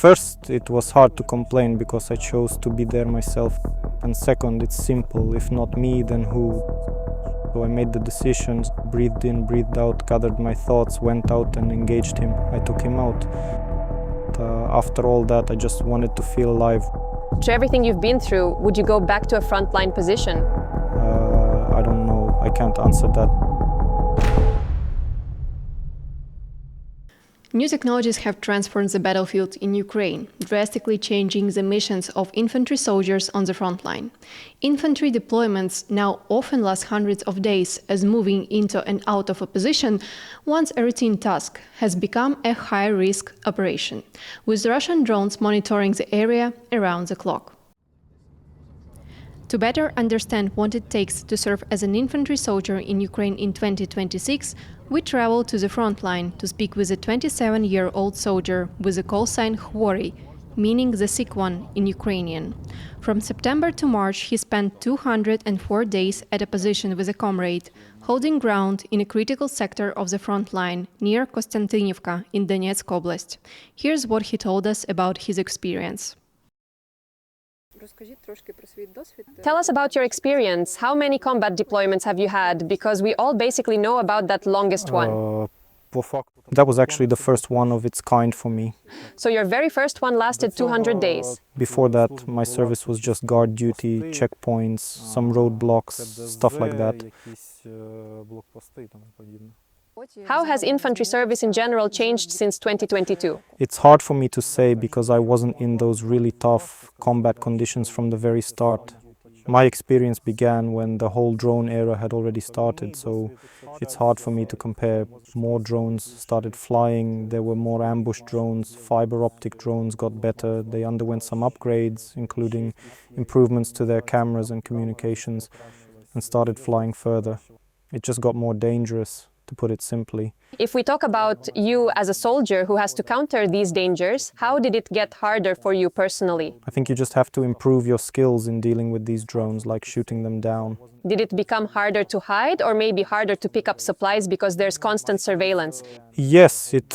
First, it was hard to complain because I chose to be there myself. And second, it's simple, if not me, then who? So I made the decisions, breathed in, breathed out, gathered my thoughts, went out and engaged him. I took him out. After all that, I just wanted to feel alive. After everything you've been through, would you go back to a frontline position? I don't know, I can't answer that. New technologies have transformed the battlefield in Ukraine, drastically changing the missions of infantry soldiers on the front line. Infantry deployments now often last hundreds of days, as moving into and out of a position, once a routine task, has become a high-risk operation, with Russian drones monitoring the area around the clock. To better understand what it takes to serve as an infantry soldier in Ukraine in 2026, we travel to the front line to speak with a 27-year-old soldier with the call sign Khvoryi, meaning the sick one in Ukrainian. From September to March, he spent 204 days at a position with a comrade, holding ground in a critical sector of the front line near Kostantinivka in Donetsk Oblast. Here's what he told us about his experience. Tell us about your experience. How many combat deployments have you had? Because we all basically know about that longest one. That was actually the first one of its kind for me. So your very first one lasted 200 days. Before that, my service was just guard duty, checkpoints, some roadblocks, stuff like that. How has infantry service in general changed since 2022? It's hard for me to say because I wasn't in those really tough combat conditions from the very start. My experience began when the whole drone era had already started, so it's hard for me to compare. More drones started flying, there were more ambush drones, fiber optic drones got better, they underwent some upgrades, including improvements to their cameras and communications, and started flying further. It just got more dangerous, to put it simply. If we talk about you as a soldier who has to counter these dangers, how did it get harder for you personally? I think you just have to improve your skills in dealing with these drones, like shooting them down. Did it become harder to hide or maybe harder to pick up supplies because there's constant surveillance? Yes, it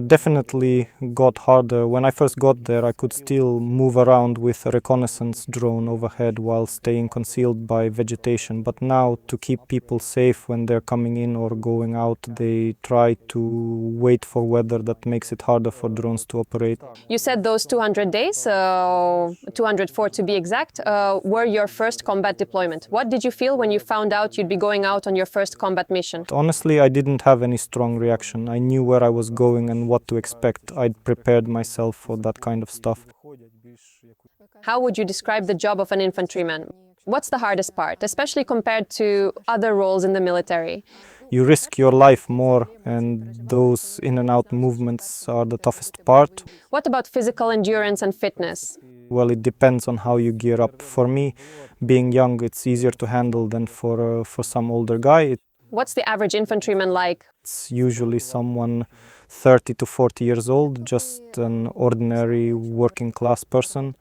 definitely got harder. When I first got there, I could still move around with a reconnaissance drone overhead while staying concealed by vegetation. But now, to keep people safe when they're coming in or going out, they try to wait for weather that makes it harder for drones to operate. You said those 200 days, 204 to be exact, were your first combat deployment. What did you feel when you found out you'd be going out on your first combat mission? Honestly, I didn't have any strong reaction. I knew where I was going and what to expect. I'd prepared myself for that kind of stuff. How would you describe the job of an infantryman? What's the hardest part, especially compared to other roles in the military? You risk your life more, and those in and out movements are the toughest part. What about physical endurance and fitness? Well, it depends on how you gear up. For me, being young, it's easier to handle than for some older guy. What's the average infantryman like? It's usually someone 30 to 40 years old, just an ordinary working class person.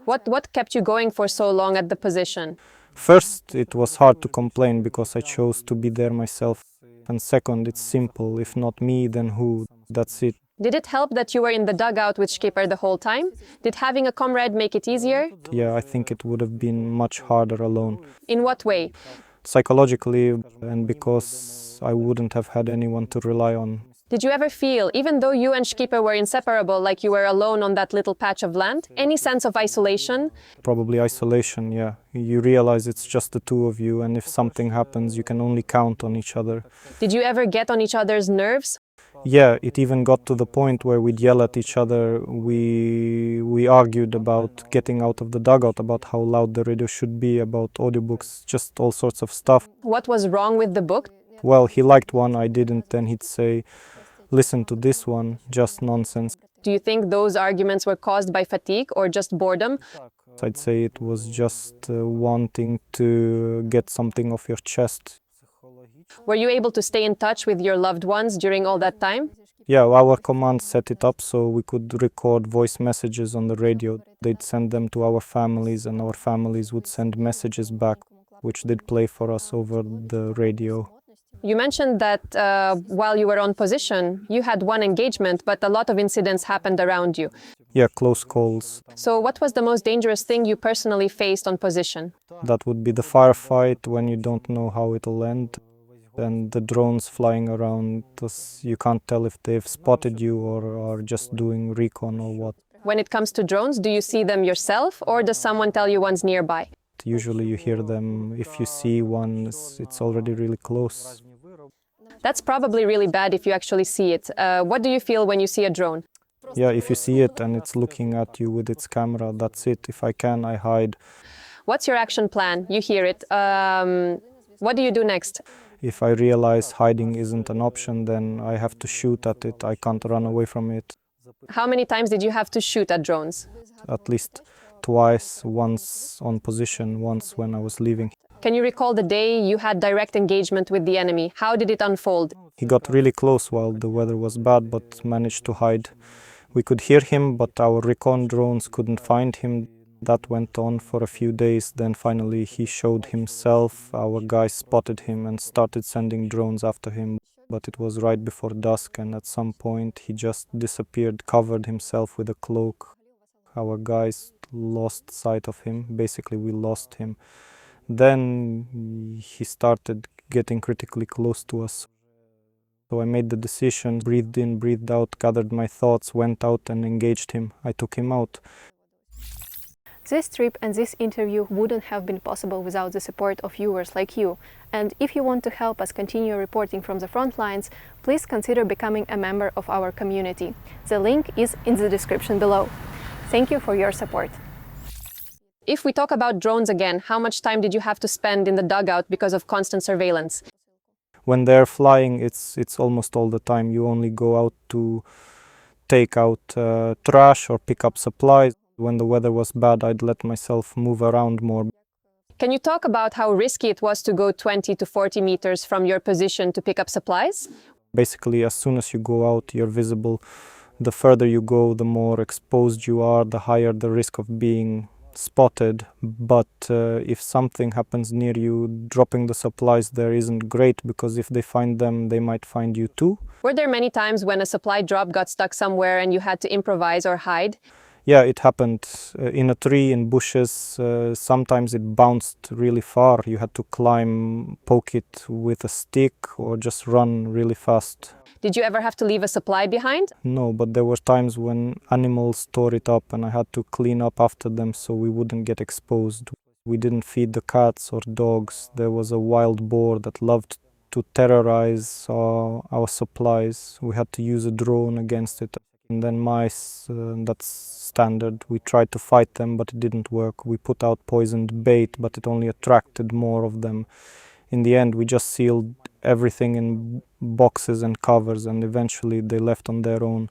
What kept you going for so long at the position? First, it was hard to complain because I chose to be there myself. And second, it's simple, if not me, then who? That's it. Did it help that you were in the dugout with Skipper the whole time? Did having a comrade make it easier? Yeah, I think it would have been much harder alone. In what way? Psychologically, and because I wouldn't have had anyone to rely on. Did you ever feel, even though you and Skipper were inseparable, like you were alone on that little patch of land? Any sense of isolation? Probably isolation, yeah. You realize it's just the two of you, and if something happens, you can only count on each other. Did you ever get on each other's nerves? Yeah, it even got to the point where we'd yell at each other. We argued about getting out of the dugout, about how loud the radio should be, about audiobooks, just all sorts of stuff. What was wrong with the book? Well, he liked one, I didn't, then he'd say, listen to this one, just nonsense. Do you think those arguments were caused by fatigue or just boredom? I'd say it was just wanting to get something off your chest. Were you able to stay in touch with your loved ones during all that time? Yeah, our command set it up so we could record voice messages on the radio. They'd send them to our families, and our families would send messages back, which they'd play for us over the radio. You mentioned that while you were on position, you had one engagement, but a lot of incidents happened around you. Yeah, close calls. So what was the most dangerous thing you personally faced on position? That would be the firefight when you don't know how it'll end. And the drones flying around, you can't tell if they've spotted you or are just doing recon or what. When it comes to drones, do you see them yourself or does someone tell you one's nearby? Usually you hear them, if you see one, it's already really close. That's probably really bad if you actually see it. What do you feel when you see a drone? Yeah, if you see it and it's looking at you with its camera, that's it. If I can, I hide. What's your action plan? You hear it. What do you do next? If I realize hiding isn't an option, then I have to shoot at it. I can't run away from it. How many times did you have to shoot at drones? At least twice, once on position, once when I was leaving. Can you recall the day you had direct engagement with the enemy? How did it unfold? He got really close while the weather was bad, but managed to hide. We could hear him, but our recon drones couldn't find him. That went on for a few days. Then finally he showed himself. Our guys spotted him and started sending drones after him. But it was right before dusk, and at some point he just disappeared, covered himself with a cloak. Our guys lost sight of him. Basically, we lost him. Then he started getting critically close to us. So I made the decision, breathed in, breathed out, gathered my thoughts, went out and engaged him. I took him out. This trip and this interview wouldn't have been possible without the support of viewers like you. And if you want to help us continue reporting from the front lines, please consider becoming a member of our community. The link is in the description below. Thank you for your support. If we talk about drones again, how much time did you have to spend in the dugout because of constant surveillance? When they're flying, it's almost all the time. You only go out to take out trash or pick up supplies. When the weather was bad, I'd let myself move around more. Can you talk about how risky it was to go 20 to 40 meters from your position to pick up supplies? Basically, as soon as you go out, you're visible. The further you go, the more exposed you are, the higher the risk of being spotted. But if something happens near you, dropping the supplies there isn't great, because if they find them, they might find you too. Were there many times when a supply drop got stuck somewhere and you had to improvise or hide? Yeah, it happened in a tree, in bushes. Sometimes it bounced really far. You had to climb, poke it with a stick, or just run really fast. Did you ever have to leave a supply behind? No, but there were times when animals tore it up and I had to clean up after them so we wouldn't get exposed. We didn't feed the cats or dogs. There was a wild boar that loved to terrorize our supplies. We had to use a drone against it. And then mice, that's standard. We tried to fight them, but it didn't work. We put out poisoned bait, but it only attracted more of them. In the end, we just sealed everything in boxes and covers, and eventually they left on their own.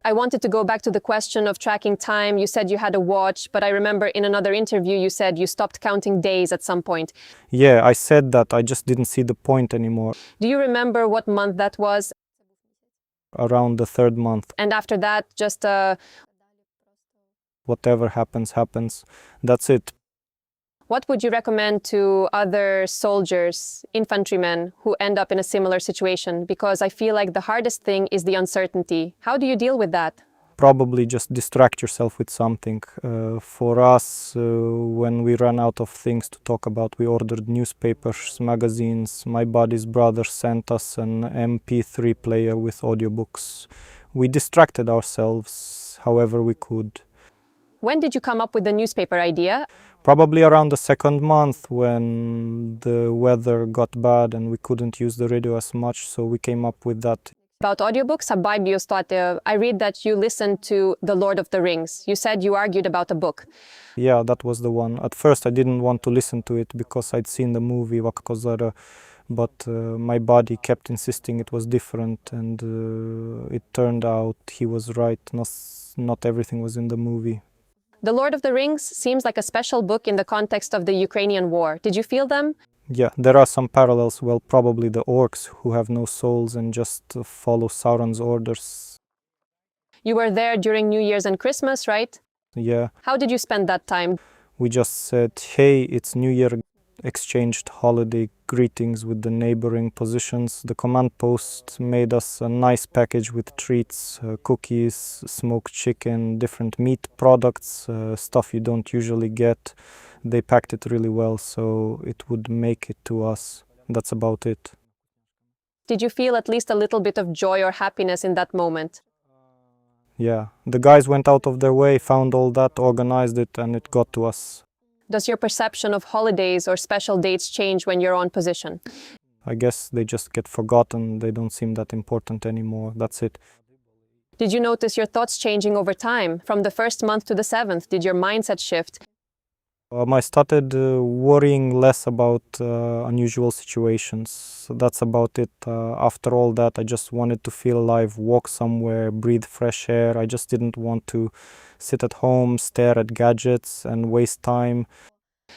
I wanted to go back to the question of tracking time. You said you had a watch, but I remember in another interview you said you stopped counting days at some point. Yeah, I said that. I just didn't see the point anymore. Do you remember what month that was? Around the third month. And after that, just Whatever happens, happens. That's it. what would you recommend to other soldiers, infantrymen, who end up in a similar situation? Because I feel like the hardest thing is the uncertainty. How do you deal with that? Probably just distract yourself with something. For us, when we ran out of things to talk about, we ordered newspapers, magazines. My buddy's brother sent us an MP3 player with audiobooks. We distracted ourselves however we could. When did you come up with the newspaper idea? Probably around the second month, when the weather got bad and we couldn't use the radio as much, so we came up with that. About audiobooks, I read that you listened to The Lord of the Rings. You said you argued about a book. Yeah, that was the one. At first I didn't want to listen to it because I'd seen the movie Kozara, but my body kept insisting it was different, and it turned out he was right. Not everything was in the movie. The Lord of the Rings seems like a special book in the context of the Ukrainian war. Did you feel them? Yeah, there are some parallels. Well, probably the orcs who have no souls and just follow Sauron's orders. You were there during New Year's and Christmas, right? Yeah. How did you spend that time? We just said, hey, it's New Year, exchanged holiday greetings with the neighboring positions. The command post made us a nice package with treats, cookies, smoked chicken, different meat products, stuff you don't usually get. They packed it really well, so it would make it to us. That's about it. Did you feel at least a little bit of joy or happiness in that moment? Yeah, the guys went out of their way, found all that, organized it, and it got to us. Does your perception of holidays or special dates change when you're on position? I guess they just get forgotten, they don't seem that important anymore, that's it. Did you notice your thoughts changing over time? From the first month to the 7th, did your mindset shift? I started worrying less about unusual situations. So that's about it. After all that, I just wanted to feel alive, walk somewhere, breathe fresh air. I just didn't want to sit at home, stare at gadgets and waste time.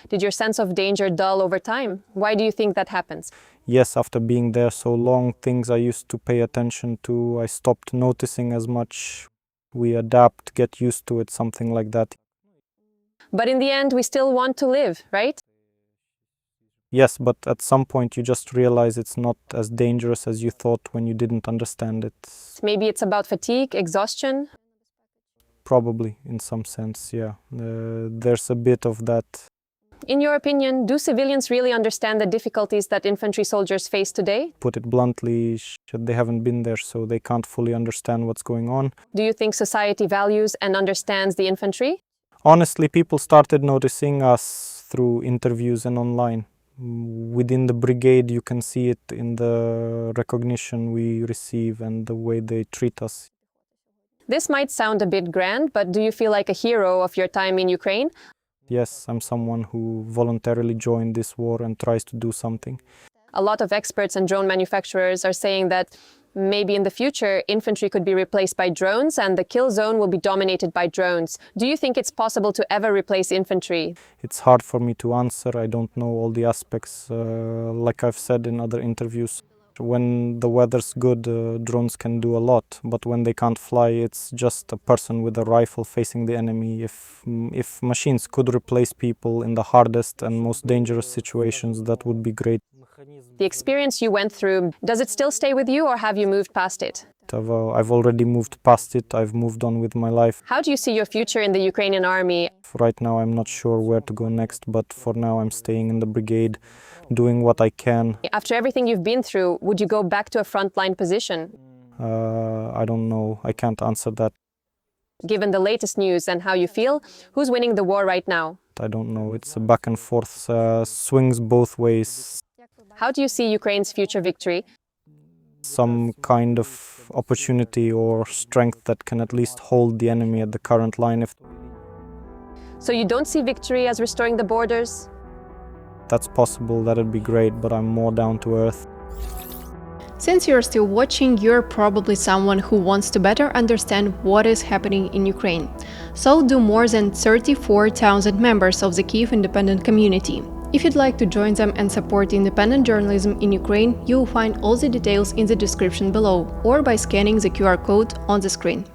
Did your sense of danger dull over time? Why do you think that happens? Yes, after being there so long, things I used to pay attention to, I stopped noticing as much. We adapt, get used to it, something like that. But in the end, we still want to live, right? Yes, but at some point you just realize it's not as dangerous as you thought when you didn't understand it. Maybe it's about fatigue, exhaustion? Probably, in some sense, yeah. There's a bit of that. In your opinion, do civilians really understand the difficulties that infantry soldiers face today? Put it bluntly, they haven't been there, so they can't fully understand what's going on. Do you think society values and understands the infantry? Honestly, people started noticing us through interviews and online. Within the brigade, you can see it in the recognition we receive and the way they treat us. This might sound a bit grand, but do you feel like a hero of your time in Ukraine? Yes, I'm someone who voluntarily joined this war and tries to do something. A lot of experts and drone manufacturers are saying that maybe in the future, infantry could be replaced by drones and the kill zone will be dominated by drones. Do you think it's possible to ever replace infantry? It's hard for me to answer. I don't know all the aspects. Like I've said in other interviews, when the weather's good, drones can do a lot. But when they can't fly, it's just a person with a rifle facing the enemy. If machines could replace people in the hardest and most dangerous situations, that would be great. The experience you went through, does it still stay with you or have you moved past it? I've already moved past it. I've moved on with my life. How do you see your future in the Ukrainian army? Right now, I'm not sure where to go next, but for now, I'm staying in the brigade, doing what I can. After everything you've been through, would you go back to a frontline position? I don't know. I can't answer that. Given the latest news and how you feel, who's winning the war right now? I don't know. It's a back and forth, swings both ways. How do you see Ukraine's future victory? Some kind of opportunity or strength that can at least hold the enemy at the current line. If So you don't see victory as restoring the borders? that's possible, that'd be great, but I'm more down to earth. Since you're still watching, you're probably someone who wants to better understand what is happening in Ukraine. So do more than 34,000 members of the Kyiv independent community. If you'd like to join them and support independent journalism in Ukraine, you'll find all the details in the description below or by scanning the QR code on the screen.